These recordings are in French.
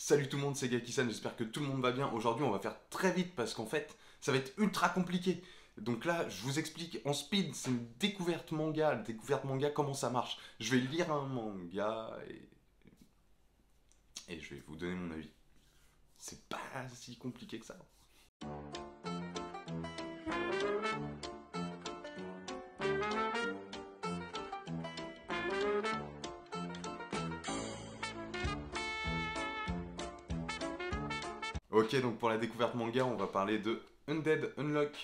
Salut tout le monde, c'est Gaki-san, j'espère que tout le monde va bien. Aujourd'hui, on va faire très vite parce qu'en fait, ça va être ultra compliqué. Donc là, je vous explique en speed, c'est une découverte manga, comment ça marche. Je vais lire un manga et je vais vous donner mon avis. C'est pas si compliqué que ça. Ok, donc pour la découverte manga, on va parler de Undead Unlock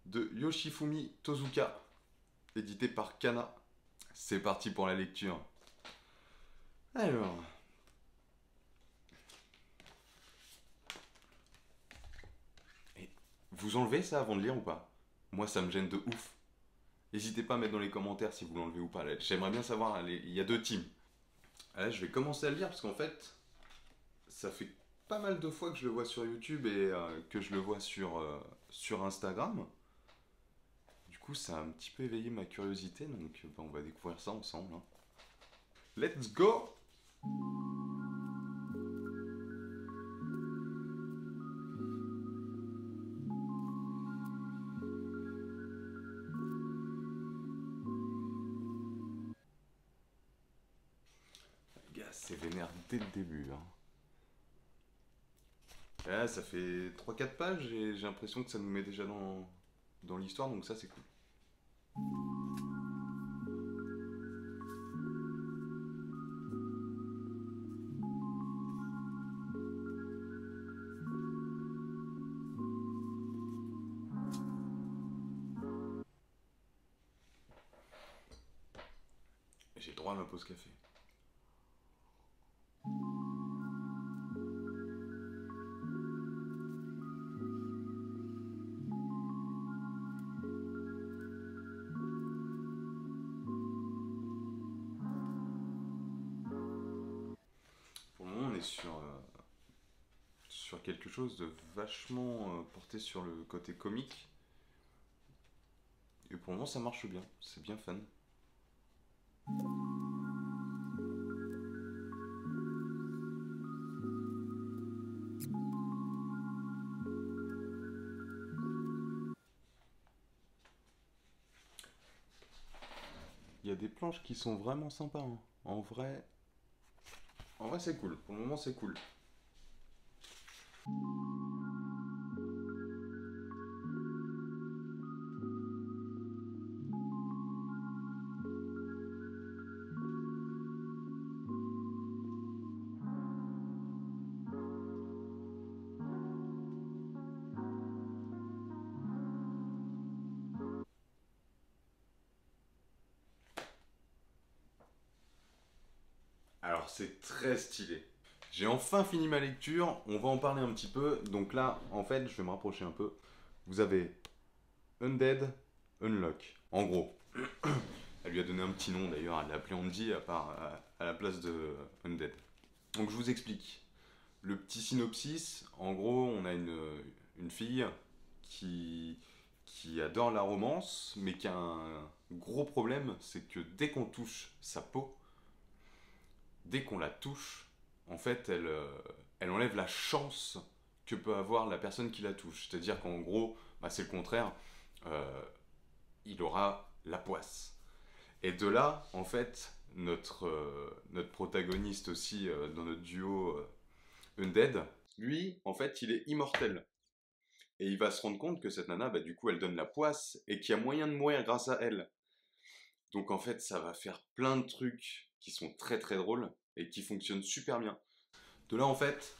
de Yoshifumi Tozuka, édité par Kana. C'est parti pour la lecture. Alors, et vous enlevez ça avant de lire ou pas? Moi, ça me gêne de ouf. N'hésitez pas à mettre dans les commentaires si vous l'enlevez ou pas. J'aimerais bien savoir, il y a deux teams. Là, je vais commencer à le lire parce qu'en fait, ça fait pas mal de fois que je le vois sur YouTube et que je le vois sur Instagram. Du coup, ça a un petit peu éveillé ma curiosité, donc on va découvrir ça ensemble, hein. Let's go! Les gars, c'est vénère dès le début, hein. Et là, ça fait 3-4 pages et j'ai l'impression que ça nous met déjà dans l'histoire, donc ça c'est cool. J'ai le droit à ma pause café. Pour le moment, on est sur quelque chose de vachement porté sur le côté comique. Et pour le moment, ça marche bien. C'est bien fun. Il y a des planches qui sont vraiment sympas, hein. En vrai, c'est cool. Pour le moment, c'est cool. Alors, c'est très stylé. J'ai enfin fini ma lecture. On va en parler un petit peu. Donc là, en fait, je vais me rapprocher un peu. Vous avez Undead Unlock. En gros, elle lui a donné un petit nom d'ailleurs. Elle l'a appelé Andy à la place de Undead. Donc, je vous explique. Le petit synopsis, en gros, on a une fille qui, qui adore la romance, mais qui a un gros problème, c'est que dès qu'on touche sa peau, dès qu'on la touche, en fait, elle enlève la chance que peut avoir la personne qui la touche. C'est-à-dire qu'en gros, bah, c'est le contraire, euh, il aura la poisse. Et de là, en fait, notre protagoniste aussi dans notre duo Undead, lui, en fait, il est immortel. Et il va se rendre compte que cette nana, bah, du coup, elle donne la poisse et qu'il y a moyen de mourir grâce à elle. Donc, en fait, ça va faire plein de trucs qui sont très très drôles et qui fonctionnent super bien. De là, en fait,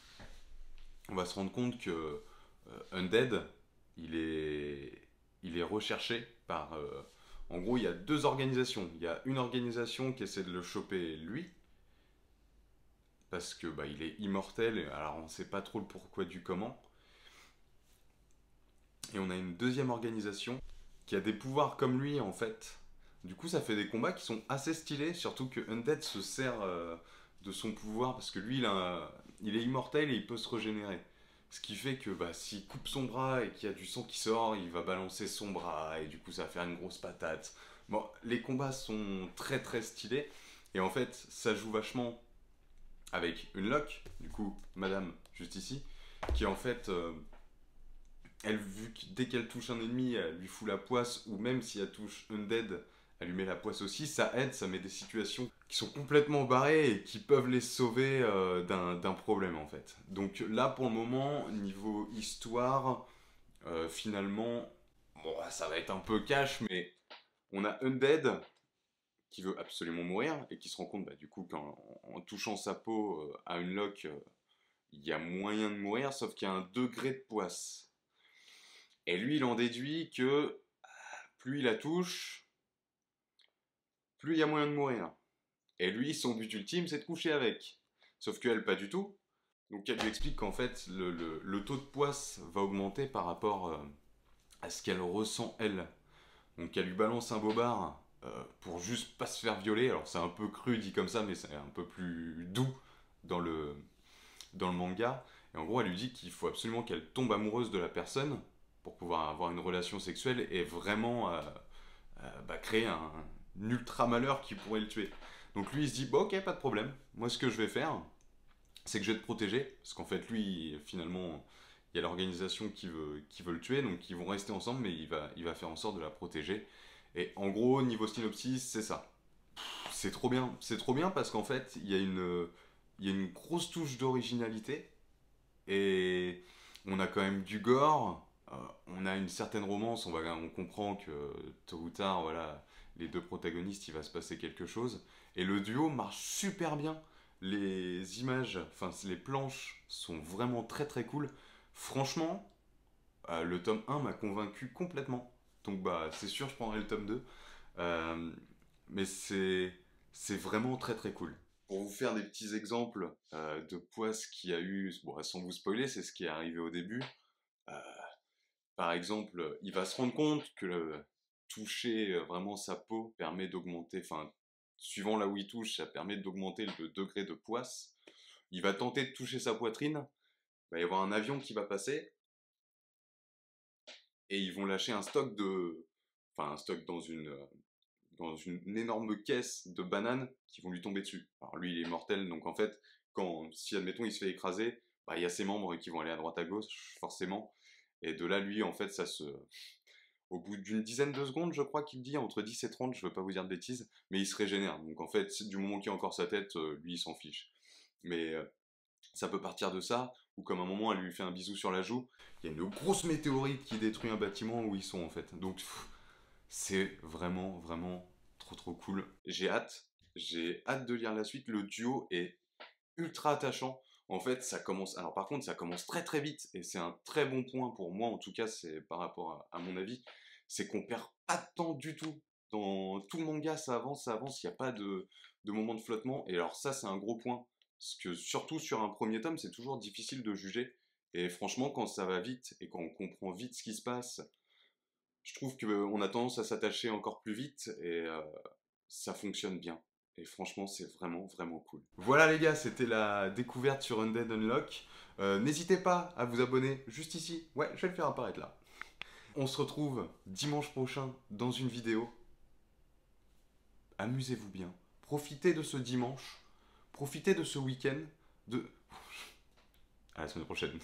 on va se rendre compte que Undead, il est recherché par. En gros, il y a deux organisations. Il y a une organisation qui essaie de le choper lui, parce que bah, il est immortel, alors on ne sait pas trop le pourquoi du comment. Et on a une deuxième organisation qui a des pouvoirs comme lui en fait. Du coup, ça fait des combats qui sont assez stylés, surtout que Undead se sert de son pouvoir parce que lui, il est immortel et il peut se régénérer. Ce qui fait que bah, s'il coupe son bras et qu'il y a du sang qui sort, il va balancer son bras et du coup, ça va faire une grosse patate. Bon, les combats sont très très stylés et en fait, ça joue vachement avec Unlock, du coup, madame, juste ici, qui en fait, elle, vu que dès qu'elle touche un ennemi, elle lui fout la poisse, ou même si elle touche Undead, elle lui met la poisse aussi, ça aide, ça met des situations qui sont complètement barrées et qui peuvent les sauver d'un problème en fait. Donc là pour le moment, niveau histoire, finalement, bon, ça va être un peu cash, mais on a Undead qui veut absolument mourir et qui se rend compte du coup qu'en en touchant sa peau à Unlock, il y a moyen de mourir, sauf qu'il y a un degré de poisse. Et lui, il en déduit que plus il la touche, plus il y a moyen de mourir. Et lui, son but ultime, c'est de coucher avec. Sauf qu'elle, pas du tout. Donc elle lui explique qu'en fait, le taux de poisse va augmenter par rapport à ce qu'elle ressent, elle. Donc elle lui balance un bobard pour juste pas se faire violer. Alors c'est un peu cru dit comme ça, mais c'est un peu plus doux dans le manga. Et en gros, elle lui dit qu'il faut absolument qu'elle tombe amoureuse de la personne pour pouvoir avoir une relation sexuelle et vraiment créer un ultra malheur qui pourrait le tuer. Donc lui, il se dit, bon, ok, pas de problème. Moi, ce que je vais faire, c'est que je vais te protéger. Parce qu'en fait, lui, finalement, il y a l'organisation qui veut le tuer. Donc ils vont rester ensemble, mais il va faire en sorte de la protéger. Et en gros, niveau synopsis, c'est ça. C'est trop bien. C'est trop bien parce qu'en fait, il y a une grosse touche d'originalité. Et on a quand même du gore. On a une certaine romance. On comprend que tôt ou tard, voilà, les deux protagonistes, il va se passer quelque chose. Et le duo marche super bien. Les images, enfin les planches sont vraiment très très cool. Franchement, le tome 1 m'a convaincu complètement. Donc c'est sûr, je prendrai le tome 2. Euh, mais c'est vraiment très très cool. Pour vous faire des petits exemples de poisse qu'il y a eu, bon, sans vous spoiler, c'est ce qui est arrivé au début. Euh, Par exemple, il va se rendre compte que toucher vraiment sa peau permet d'augmenter, enfin, suivant là où il touche, ça permet d'augmenter le degré de poisse. Il va tenter de toucher sa poitrine, il va y avoir un avion qui va passer, et ils vont lâcher un stock enfin, un stock dans une énorme caisse de bananes qui vont lui tomber dessus. Alors lui, il est mortel, donc en fait, si admettons il se fait écraser, il y a ses membres qui vont aller à droite à gauche, forcément. Et de là, lui, en fait, au bout d'une dizaine de secondes, je crois qu'il dit, entre 10 et 30, je veux pas vous dire de bêtises, mais il se régénère. Donc en fait, du moment qu'il a encore sa tête, lui, il s'en fiche. Mais ça peut partir de ça, ou comme un moment, elle lui fait un bisou sur la joue, il y a une grosse météorite qui détruit un bâtiment où ils sont, en fait. Donc, c'est vraiment, vraiment trop trop cool. J'ai hâte de lire la suite. Le duo est ultra attachant. En fait, ça commence. Alors, par contre, ça commence très très vite et c'est un très bon point pour moi. En tout cas, c'est par rapport à mon avis, c'est qu'on perd pas de temps du tout. Dans tout le manga, ça avance, ça avance. Il n'y a pas de moment de flottement. Et alors, ça, c'est un gros point. Parce que surtout sur un premier tome, c'est toujours difficile de juger. Et franchement, quand ça va vite et quand on comprend vite ce qui se passe, je trouve qu'on a tendance à s'attacher encore plus vite et ça fonctionne bien. Et franchement, c'est vraiment, vraiment cool. Voilà les gars, c'était la découverte sur Undead Unlock. N'hésitez pas à vous abonner juste ici. Ouais, je vais le faire apparaître là. On se retrouve dimanche prochain dans une vidéo. Amusez-vous bien. Profitez de ce dimanche. Profitez de ce week-end. À la semaine prochaine.